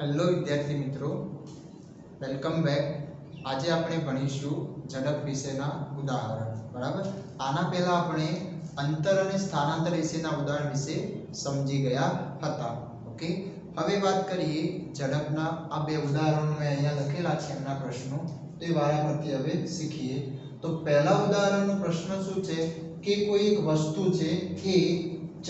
Hello વિદ્યાર્થી મિત્રો, welcome back. આજે આપણે ભણીશું ઝડપ વિશેના ઉદાહરણ. બરાબર, આના પહેલા આપણે અંતર અને સ્થાનાંતર વિશેના ઉદાહરણ વિશે સમજી ગયા હતા. ઓકે, હવે વાત કરીએ ઝડપના. આ બે ઉદાહરણો મેં અહીંયા લખેલા છે, એમના પ્રશ્નો. તો એ વારાફરતી હવે શીખીએ. તો પહેલા ઉદાહરણનો પ્રશ્ન શું છે કે કોઈ એક વસ્તુ છે એ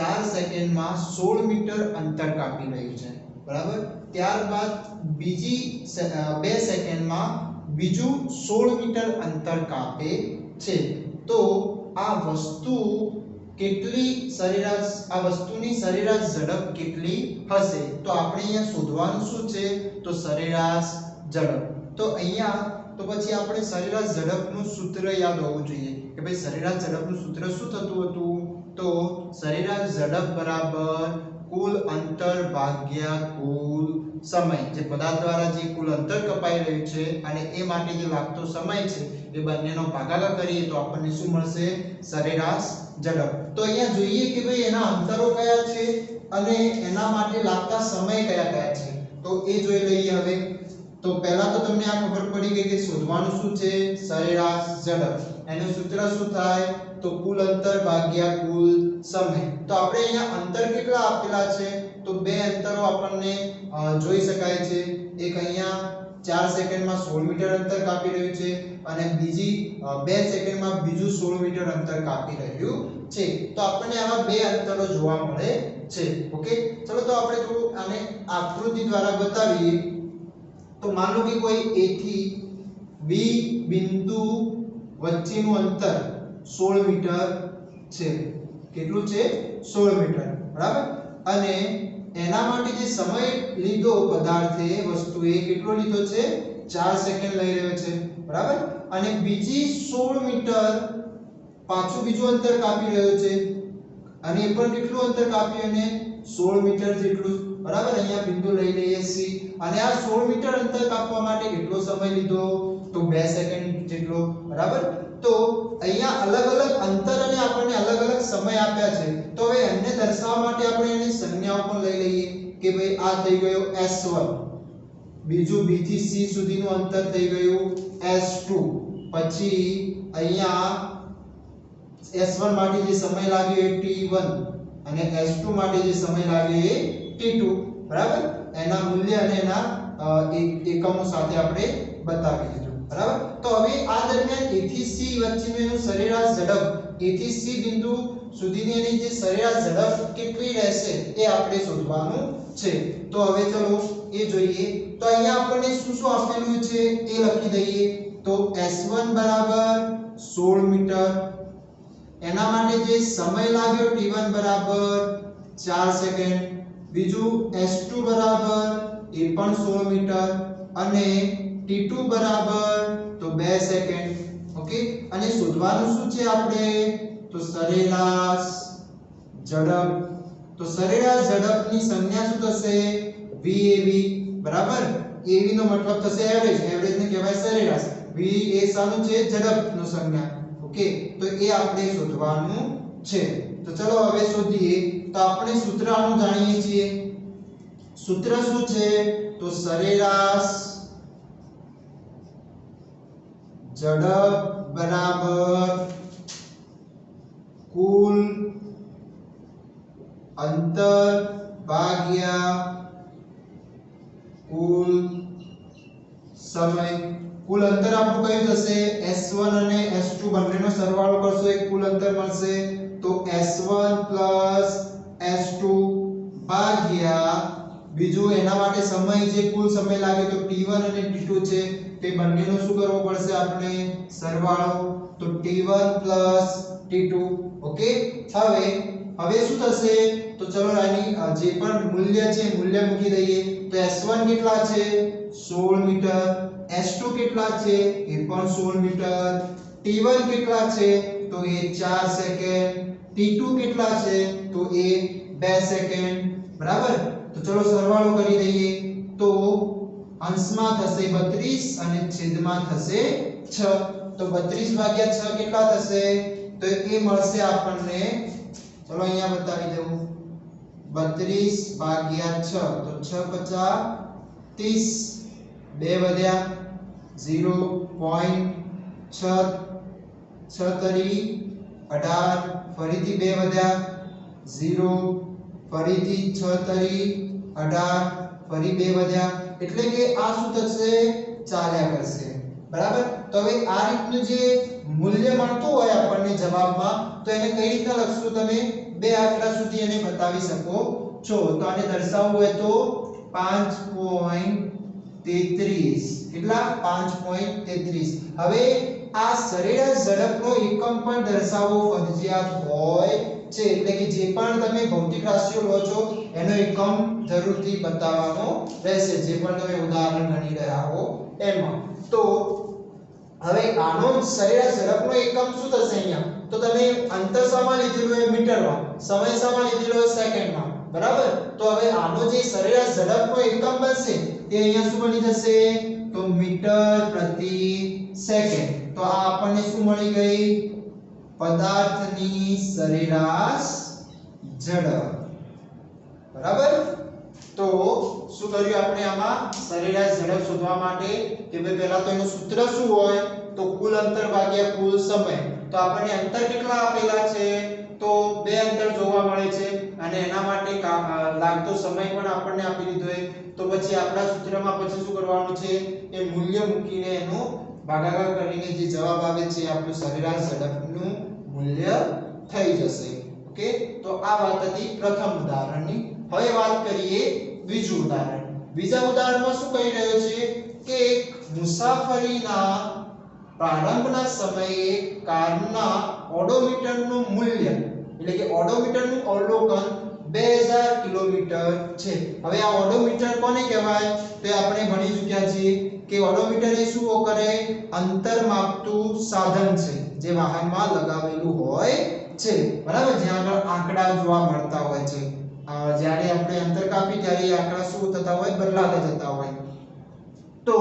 4 સેકન્ડમાં 16 મીટર અંતર કાપી રહ્યું છે. બરાબર, ત્યારબાદ બીજી 2 સેકન્ડમાં બીજું 16 મીટર અંતર કાપે છે. તો આ વસ્તુ કેટલી સરેરાશ, આ વસ્તુની સરેરાશ ઝડપ કેટલી હશે? તો આપણે અહીંયા શોધવાનું શું છે? તો સરેરાશ ઝડપ. તો અહીંયા તો પછી આપણે સરેરાશ ઝડપનું સૂત્ર યાદ હોવું જોઈએ કે ભાઈ સરેરાશ ઝડપનું સૂત્ર શું થતું હતું? તો સરેરાશ ઝડપ બરાબર કુલ અંતર ભાગ્યા કુલ સમય. જે પદાર્થ દ્વારા જે કુલ અંતર કપાઈ રહ્યું છે અને એ માટે જે લાગતો સમય છે એ બંનેનો ભાગાકાર કરીએ તો આપણને શું મળશે? સરેરાશ ઝડપ. તો અહીંયા જોઈએ કે ભાઈ એના અંતરો કયા છે અને એના માટે લાગતા સમય કયા કયા છે. તો એ જોઈ લઈએ હવે. તો પહેલા તો તમને આ ખબર પડી ગઈ કે શોધવાનું શું છે? સરેરાશ ઝડપ. એનું સૂત્ર શું થાય? તો કુલ અંતર ભાગ્યા કુલ સમય. તો આપણે અહીંયા અંતર કેટલા આપેલા છે? તો બે અંતરો આપણને જોઈ શકાય છે. એક અહીંયા 4 સેકન્ડમાં 16 મીટર અંતર કાપી રહ્યું છે અને બીજી 2 સેકન્ડમાં બીજું 16 મીટર અંતર કાપી રહ્યું છે. તો આપણને આવા બે અંતરો જોવા મળે છે. ઓકે, ચલો તો આપણે થોડું આને આકૃતિ દ્વારા બતાવીએ. તો માનો કે કોઈ A થી B બિંદુ વચ્ચેનું અંતર 16 મીટર છે. કેટલું છે? 16 મીટર. બરાબર, અને એના માટે જે સમય લીધો પદાર્થે, વસ્તુએ કેટલો લીધો છે? 4 સેકન્ડ લઈ રહ્યો છે. બરાબર, અને બીજી 16 મીટર પાછું બીજું અંતર કાપી રહ્યો છે અને એ પણ કેટલું અંતર કાપ્યું? અને 16 મીટર જેટલું. બરાબર, અહીંયા બિંદુ લઈ લઈએ C અને આ 16 મીટર અંતર કાપવા માટે કેટલો સમય લીધો? તો 2 સેકન્ડ જેટલો. બરાબર, તો અહીંયા અલગ અલગ અંતર અને આપણને અલગ અલગ સમય આપ્યા છે. તો હવે એમને દર્શાવવા માટે આપણે એની સંજ્ઞાઓ પણ લઈ લઈએ કે ભાઈ આ થઈ ગયો S1, બીજું B થી C સુધીનું અંતર થઈ ગયું S2, પછી અહીંયા S1 માટે જે સમય લાગ્યો એ T1 અને S2 માટે જે સમય લાગ્યો એ T2. બરાબર, એના મૂલ્ય અને એના એકમો સાથે આપણે બતાવી દીધું. બરાબર, તો હવે આ દરમિયાન A થી C વચ્ચેનું એનું સરેરાશ ઝડપ, A થી C બિંદુ સુધીની એની જે સરેરાશ ઝડપ કેટલી રહેશે એ આપણે શોધવાનું છે. તો હવે ચલો એ જોઈએ. તો અહીંયા આપણને શું શું આપેલું છે એ લખી દઈએ. તો S1 બરાબર 16 મીટર, એના માટે જે સમય લાગ્યો T1 બરાબર 4 સેકન્ડ, બીજું S2 બરાબર એ પણ 16 મીટર અને T2 બરાબર તો 2 સેકન્ડ. ઓકે, અને શોધવાનું શું છે આપણે? તો સરેરાશ ઝડપ. તો સરેરાશ ઝડપની સંજ્ઞા શું થશે? VAV. બરાબર, AV નો મતલબ થશે એવરેજ. એવરેજ ને કહેવાય સરેરાશ. V એ શાનું છે? ઝડપનું સંજ્ઞા. ઓકે, તો એ આપણે શોધવાનું છે. તો ચલો હવે શોધીએ. તો આપણે સૂત્ર આનું જાણીએ છીએ. સૂત્ર શું છે? તો સરેરાશ ઝડપ બરાબર કુલ અંતર ભાગ્યા કુલ સમય. કુલ અંતર આપણું કયું થશે? S1 અને S2 બંનેનો સરવાળો કરશો એક કુલ અંતર મળશે. તો S1 S2 ભાગ્યા બીજું એના માટે સમય, જે કુલ સમય લાગે તો T1 અને T2 છે તે બંનેનો શું કરવો પડશે? આપણે સરવાળો. તો T1 T2. ઓકે, હવે શું થશે? તો ચલો આની જે પણ મૂલ્ય છે મૂલ્ય મૂકી દઈએ. તો S1 કેટલા છે? 16 મીટર. S2 કેટલા છે? એ પણ 16 મીટર. T1 કેટલા છે? તો એ 4 સેકન્ડ. T2 કેટલા છે? તો એ 2 સેકન્ડ. બરાબર, તો ચલો સરવાળો કરી દઈએ. તો અંશમાં થશે 32 અને છેદમાં થશે 6. તો 32 ભાગ્યા 6 કેટલા થશે? તો એ મળશે આપણને, ચલો અહીંયા બતાવી દઉં, 32 ભાગ્યા 6 તો 6 50 30 બે વધ્યા 0.6 તરી 18 ફરીથી બે વધ્યા 0 ફરીથી 6 તરી 18 ફરી બે વધ્યા એટલે કે આ શું થશે ચાલ્યા કરશે બરાબર તો હવે આ રીતનું જે મૂલ્ય મળતું હોય આપણને જવાબમાં તો એને કઈ રીતે લખશો તમે બે આંકડા સુધી એને બતાવી શકો છો તો આને દર્શાવવું હોય તો 5.33 કેટલા 5.33 હવે આ સરેરાશ ઝડપનો એકમ પણ દર્શાવવો ફરજિયાત હોય છે એટલે કે જે પણ તમે ભૌતિક રાશિઓ લો છો એનો એકમ જરૂરથી બતાવવાનો રહેશે જે પણ તમે ઉદાહરણ ગણી રહ્યા હો એમાં તો હવે આનો સરેરાશ ઝડપનો એકમ શું થશે અહીંયા તો તમે અંતર શામાં લીધેલું હોય મીટરમાં સમય શામાં લીધેલો હોય સેકન્ડમાં બરાબર તો હવે આનો જે સરેરાશ ઝડપનો એકમ બનશે તે અહીંયા શું બની જશે તો મીટર પ્રતિ સેકન્ડ તો આ આપણને શું મળી ગઈ પદાર્થની સરેરાશ ઝડપ બરાબર તો શું કર્યું આપણે આમાં સરેરાશ ઝડપ શોધવા માટે કે ભાઈ પહેલા તો એનું સૂત્ર શું હોય તો કુલ અંતર ભાગ્યા કુલ સમય તો આપણને અંતર કેટલા આપેલા છે તો બે અંતર જોવા મળે છે અને એના માટે લાગતો સમય પણ આપણને આપી દીધો છે તો પછી આપણા સૂત્રમાં પછી શું કરવાનું છે એ મૂલ્ય મૂકીને એનો ભાગાકાર કરીને જે જવાબ આવે છે આપણું સરેરાશ ઝડપનું મૂલ્ય થઈ જશે ઓકે તો આ વાત હતી પ્રથમ ઉદાહરણની હવે વાત કરીએ બીજું ઉદાહરણ બીજા ઉદાહરણમાં શું કહી રહ્યો છે કે એક મુસાફરીના પ્રારંભના સમયે કારના ઓડોમીટરનું મૂલ્ય એટલે કે ઓડોમીટરનું અવલોકન 2000 કિલોમીટર છે હવે આ ઓડોમીટર કોને કહેવાય તો આપણે ભણી ચૂક્યા છીએ કે ઓડોમીટર એ શું કરે અંતર માપતું સાધન છે જે વાહનમાં લગાવેલું હોય છે બરાબર જ્યાં આગળ આંકડા જોવા મળતા હોય છે જ્યારે આપણે અંતર કાપી ત્યારે એ આંકડા શું થતા હોય બદલાતા જતા હોય તો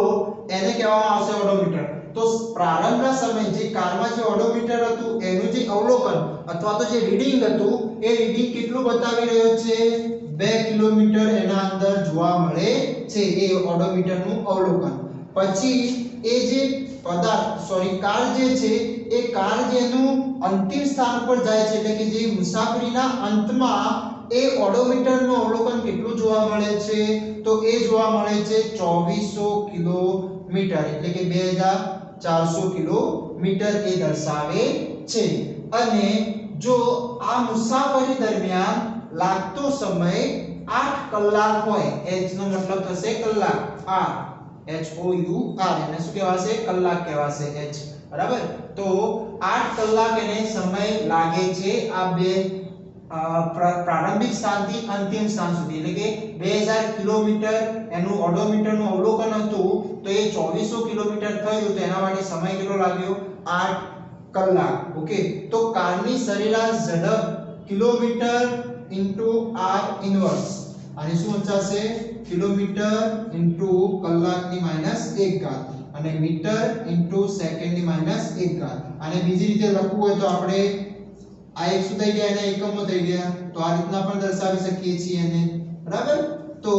એને કહેવામાં આવશે ઓડોમીટર તો પ્રારંભના સમયે જે કારમાં જે ઓડોમીટર હતું એનું જે અવલોકન અથવા તો જે રીડિંગ હતું એ રીડિંગ કેટલું બતાવી રહ્યો છે 2 કિલોમીટર એના અંદર જોવા મળે છે એ ઓડોમીટરનું અવલોકન પછી એ જે કાર જે છે એ કાર જેનું અંતિમ સ્થાન પર જાય છે એટલે કે જે મુસાફરીના અંતમાં એ ઓડોમીટરનું અવલોકન કેટલું જોવા મળે છે તો એ જોવા મળે છે 2400 કિલોમીટર એટલે કે 2400 કિલોમીટર એ દર્શાવે છે અને જો આ મુસાફરી દરમિયાન લાગતો સમય 8 કલાક હોય h નો મતલબ થશે કલાક 8 h o u r એને શું કહેવાશે કલાક કહેવાશે h બરાબર તો 8 કલાક એને સમય લાગે છે આ બે પ્રારંભિક સ્થાનથી અંતિમ સ્થાન સુધી એટલે કે 2000 કિલોમીટર એનું ઓડોમીટરનું અવલોકન હતું તો એ 2400 કિલોમીટર થયું તો એના માટે સમય કેટલો લાગ્યો 8 કલાક ઓકે તો કારની સરેરાશ ઝડપ કિલોમીટર r ઇન્વર્સ અને શું વંચાશે કિલોમીટર કલાકની -1 ઘાત અને મીટર સેકન્ડની -1 ઘાત અને બીજી રીતે લખવું હોય તો આપણે આ એક શું થઈ ગયા એના એકમો થઈ ગયા તો આ રીતના પણ દર્શાવી શકીએ છીએ એને બરાબર તો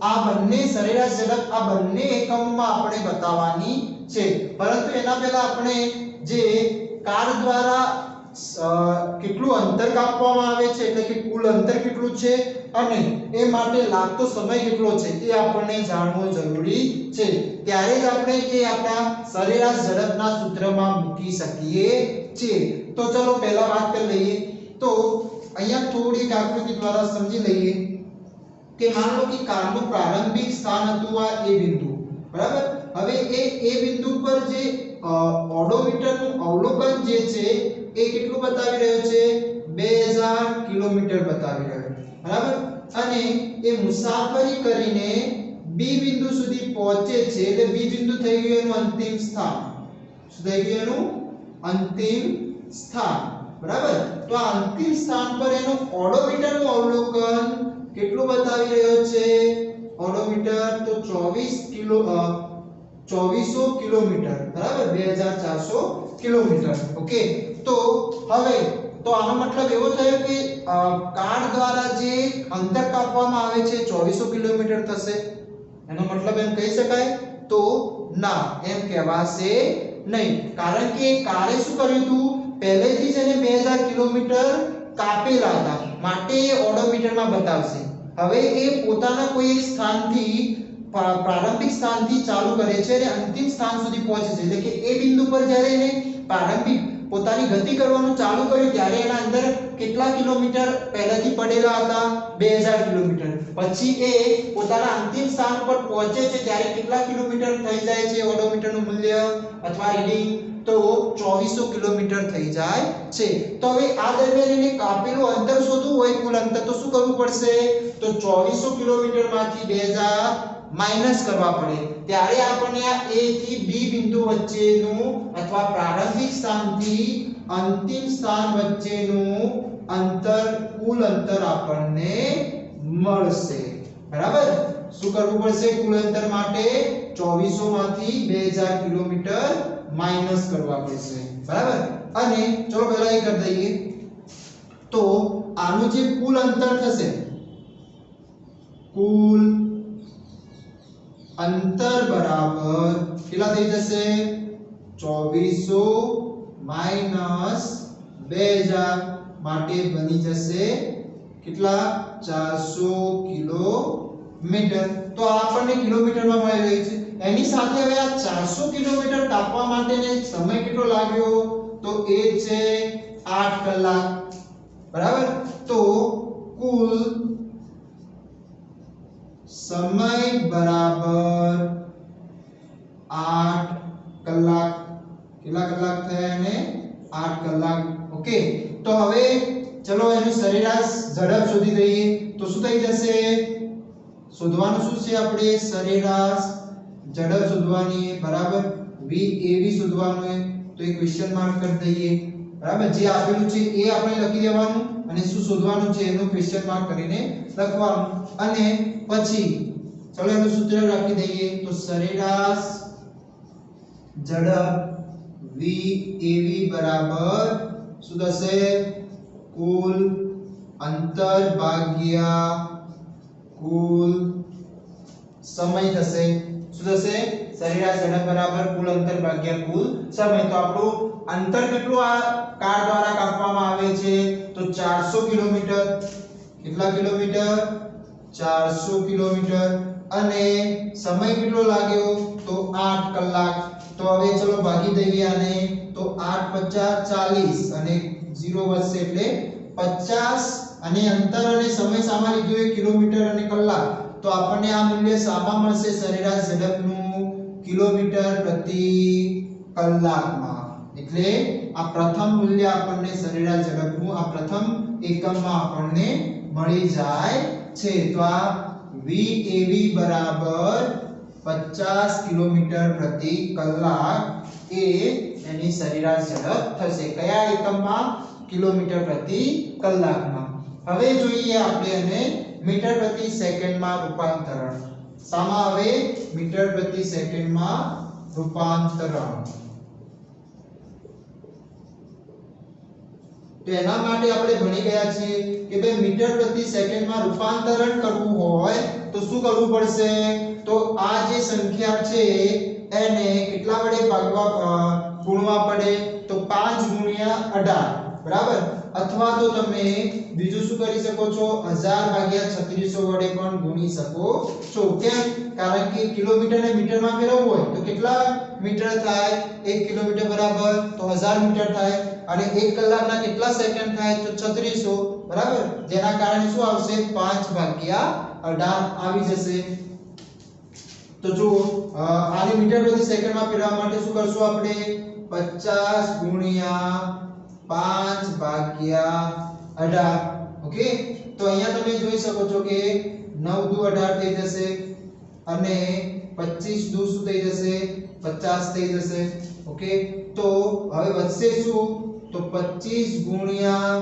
આ બંને સરેરાશ ઝડપ આ બંને એકમોમાં આપણે બતાવવાની છે પરંતુ એના પહેલા આપણે જે કાર દ્વારા કેટલું અંતર કાપવામાં આવે છે એટલે કે કુલ અંતર કેટલું છે અને એ માટે લાગતો સમય કેટલો છે એ આપણને જાણવું જરૂરી છે ત્યારે જ આપણે એ આપણા સરેરાશ ઝડપના સૂત્રમાં મૂકી શકીએ છીએ તો ચલો પહેલા વાત કરી લઈએ તો અહીંયા થોડી આકૃતિ દ્વારા સમજી લઈએ કે માન લો કે કારનું પ્રારંભિક સ્થાન હતું આ એ બિંદુ બરાબર હવે એ બિંદુ પર જે ઓડોમીટરનું અવલોકન જે છે એ કેટલું બતાવી રહ્યો છે 2000 કિલોમીટર બતાવી રહ્યો બરાબર અને એ મુસાફરી કરીને બી બિંદુ સુધી પહોંચે છે એટલે બી બિંદુ થઈ ગયું એનું અંતિમ સ્થાન શું થઈ ગયું એનું અંતિમ સ્થાન બરાબર તો આ અંતિમ સ્થાન પર એનું ઓડોમીટરનું અવલોકન કેટલું બતાવી રહ્યો છે ઓડોમીટર તો 2400 કિલોમીટર બરાબર 2400 કિલોમીટર ઓકે તો હવે તો આનો મતલબ એવો થયો કે કાર દ્વારા જે અંતર કાપવામાં આવે છે 2400 કિલોમીટર થશે એનો મતલબ એમ કહી શકાય? તો ના, એમ કહેવાશે નહીં, કારણ કે કારે શું કર્યું હતું, પહેલેથી જ એને 2000 કિલોમીટર કાપેલા હતા, માટે એ ઓડોમીટરમાં બતાવશે. હવે એ પોતાના કોઈ એક સ્થાનથી પ્રારંભિક સ્થાનથી ચાલુ કરે છે અને અંતિમ સ્થાન સુધી પહોંચે છે, એટલે કે એ બિંદુ પર જ્યારે એને પ્રારંભિક પોતાની ગતિ કરવાનું ચાલુ કર્યું ત્યારે એના અંદર કેટલા કિલોમીટર પહેલાથી પડેલા હતા? 2000 કિલોમીટર. પછી એ પોતાના અંતિમ સ્થાન પર પહોંચે છે ત્યારે કેટલા કિલોમીટર થઈ જાય છે ઓડોમીટરનું મૂલ્ય અથવા રીડિંગ? તો 2400 કિલોમીટર થઈ જાય છે. તો હવે આ દરમિયાન એને કાપેલું અંતર શોધવું હોય, કુલ અંતર, તો શું કરવું પડશે? તો 2400 કિલોમીટરમાંથી 2000 માઈનસ કરવા પડે, ત્યારે આપણને આ A થી B બિંદુ વચ્ચેનું અથવા પ્રારંભિક સ્થાનથી અંતિમ સ્થાન વચ્ચેનું અંતર, કુલ અંતર આપણને મળશે. બરાબર? શું કરવું પડશે? કુલ અંતર માટે 2400 માંથી 2000 કિલોમીટર માઈનસ કરવા પડશે. બરાબર? અને ચલો પહેલા એ કરી દઈએ. તો આનું જે કુલ અંતર થશે, કુલ અંતર બરાબર કેટલા થઈ જશે? 2400 માઈનસ 2000 માટે બની જશે કેટલા? 400 કિલોમીટર. તો આ આપણને કિલોમીટરમાં મળી રહી છે. એની સાથે હવે આ 400 કિલોમીટર કાપવા માટેને સમય કેટલો લાગ્યો? તો એ છે 8 કલાક. બરાબર? તો કુલ સમય બરાબર 8 કલાક. કેટલા કલાક થયા? એને 8 કલાક. ઓકે, તો હવે ચલો એનું સરેરાશ ઝડપ શોધી દઈએ. તો શું થઈ જશે? શોધવાનું શું છે આપણે? સરેરાશ ઝડપ શોધવાની. બરાબર? VAV શોધવાનું છે. તો એક ક્વેશ્ચન માર્ક કરી દઈએ. બરાબર? જે આપેલું છે એ આપણે લખી દેવાનું અને શું શોધવાનું છે એનું ક્વેશ્ચન માર્ક કરીને લખવાનું. અને પછી ચલો એનું સૂત્ર રાખી દઈએ. તો સરેરાશ ઝડપ VAV બરાબર શું થશે? કુલ અંતર ભાગ્યા કુલ સમય થશે. શું થશે? સરેરાશ ઝડપ બરાબર કુલ અંતર ભાગ્યા કુલ સમય. તો આપણું અંતર કેટલું આ કાર દ્વારા કાપવામાં આવે છે? તો 400 કિલોમીટર. કેટલા કિલોમીટર? 400 કિલોમીટર. અને સમય કેટલો લાગ્યો? તો 8 કલાક. તો હવે ચલો ભાગી દઈએ આને. તો 8 50 40 અને 0 વધશે એટલે 50. અને અંતર અને સમય સામા લીધું એ કિલોમીટર અને કલાક. તો આપણને આ મૂલ્ય સામા મળશે સરેરાશ ઝડપનું કિલોમીટર પ્રતિ કલાકમાં. એટલે આ પ્રથમ મૂલ્ય આપણને સરેરાશ ઝડપનું આ પ્રથમ એકમમાં આપણને મળી જાય છે. તો આ VAV બરાબર 50 કિલોમીટર પ્રતિ કલાક એ એની સરેરાશ ઝડપ થશે. કયા એકમમાં? કિલોમીટર પ્રતિ કલાકમાં. હવે જોઈએ આપણે એને મીટર પ્રતિ સેકન્ડમાં રૂપાંતરણ. સામા હવે મીટર પ્રતિ સેકન્ડમાં રૂપાંતરણ. તો એના માટે આપણે ભણી ગયા છીએ કે ભાઈ મીટર પ્રતિ સેકન્ડમાં રૂપાંતરણ કરવું હોય તો શું કરવું પડશે? તો આ જે સંખ્યા છે એને કેટલા વડે ગુણવા પડે? તો 5 ગુણ્યા 18. બરાબર? અથવા તો તમે બીજું શું કરી શકો છો? 1000 ભાગ્યા 3600 વડે પણ ગુણી શકો છો. કેમ? કારણ કે કિલોમીટર ને મીટરમાં ફેરવવું હોય તો કેટલા મીટર થાય? 1 કિલોમીટર બરાબર તો 1000 મીટર થાય. અને 1 કલાકના કેટલા સેકન્ડ થાય? તો 3600. બરાબર? જેના કારણે શું આવશે? 5 ભાગ્યા 18 આવી જશે. તો જો આને મીટર પ્રતિ સેકન્ડમાં ફેરવવા માટે શું કરશું આપણે? 50 ગુણ્યા 5 ભાગ્યા 18. ઓકે, તો અહીંયા તમે જોઈ શકો છો કે 9 દુ 18 થઈ જશે અને 25 દુ શું થઈ જશે? 50 થઈ જશે. ઓકે, તો હવે વધશે શું? તો 25 ગુણ્યા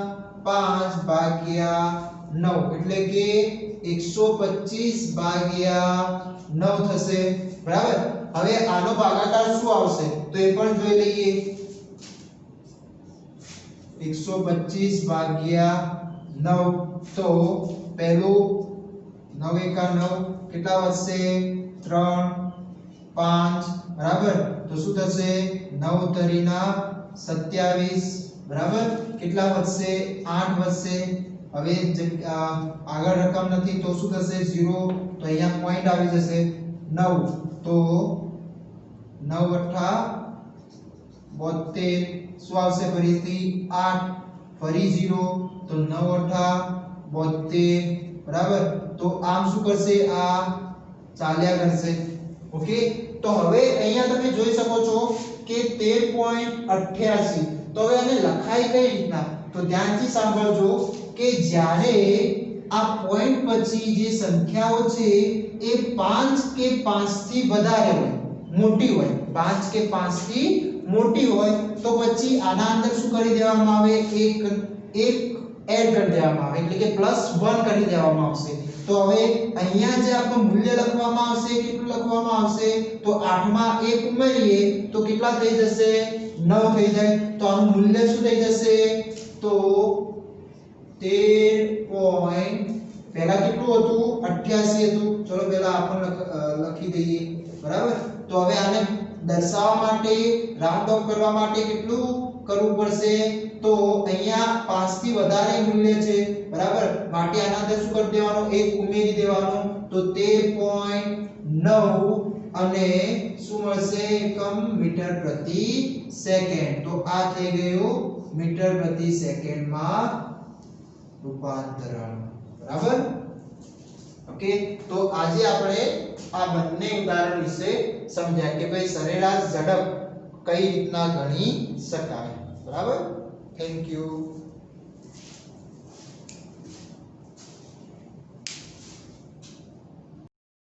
5 ભાગ્યા 9 એટલે કે 125 ભાગ્યા 9 થશે. બરાબર? હવે આનો ભાગાકાર શું આવશે? તો એ પણ જોઈ લઈએ. 125 ભાગ્યા 9. તો પહેલું 9 એકા 9 કેટલા વધશે? 3 5 બરાબર તો શું થશે 9 તરીના 27 બરાબર કેટલા વધશે 8 વધશે હવે આગળ રકમ નથી તો શું થશે 0 તો અહીંયા પોઈન્ટ આવી જશે 9 તો 9 અઠ્ઠા 72 શું આવશે ફરીથી 8 ફરી 0 તો 9 અઠ્ઠા 72 બરાબર તો આમ શું કરશે આ ચાલ્યા કરશે ઓકે તો હવે અહીંયા તમે જોઈ શકો છો કે 13.88 તો હવે આને લખાય કઈ રીતના તો ધ્યાનથી સાંભળજો કે જ્યારે આ પોઈન્ટ પછી જે સંખ્યાઓ છે એ 5 કે 5 થી વધારે હોય મોટી હોય 5 કે 5 થી મોટી હોય તો પછી આના અંદર શું કરી દેવામાં આવે એક એડ કરી દેવામાં આવે એટલે કે +1 કરી દેવામાં આવશે તો હવે અહીંયા જે આપણું મૂલ્ય લખવામાં આવશે કેટલું લખવામાં આવશે તો 8 માં 1 ઉમેરીએ તો કેટલા થઈ જશે 9 થઈ જાય તો આનું મૂલ્ય શું થઈ જશે તો 13 પહેલા કેટલું હતું 88 હતું ચલો પહેલા આપણે લખી દઈએ બરાબર તો હવે આને દર્શાવવા માટે રાઉન્ડ ઓફ કરવા માટે કેટલું કરવું પડશે તો અહીંયા 5 થી વધારે મૂલ્ય છે બરાબર માટે આના અંદર શું કરી દેવાનું 1 ઉમેરી દેવાનું તો 13.9 અને શું મળશે એકમ મીટર પ્રતિ સેકન્ડ તો આ થઈ ગયું મીટર પ્રતિ સેકન્ડમાં રૂપાંતરણ બરાબર ઓકે તો આજે આપણે આ બંને ઉદાહરણ વિશે સમજ્યા કે ભાઈ સરેરાશ ઝડપ કઈ રીતના ગણી શકાય બરાબર થેન્ક યુ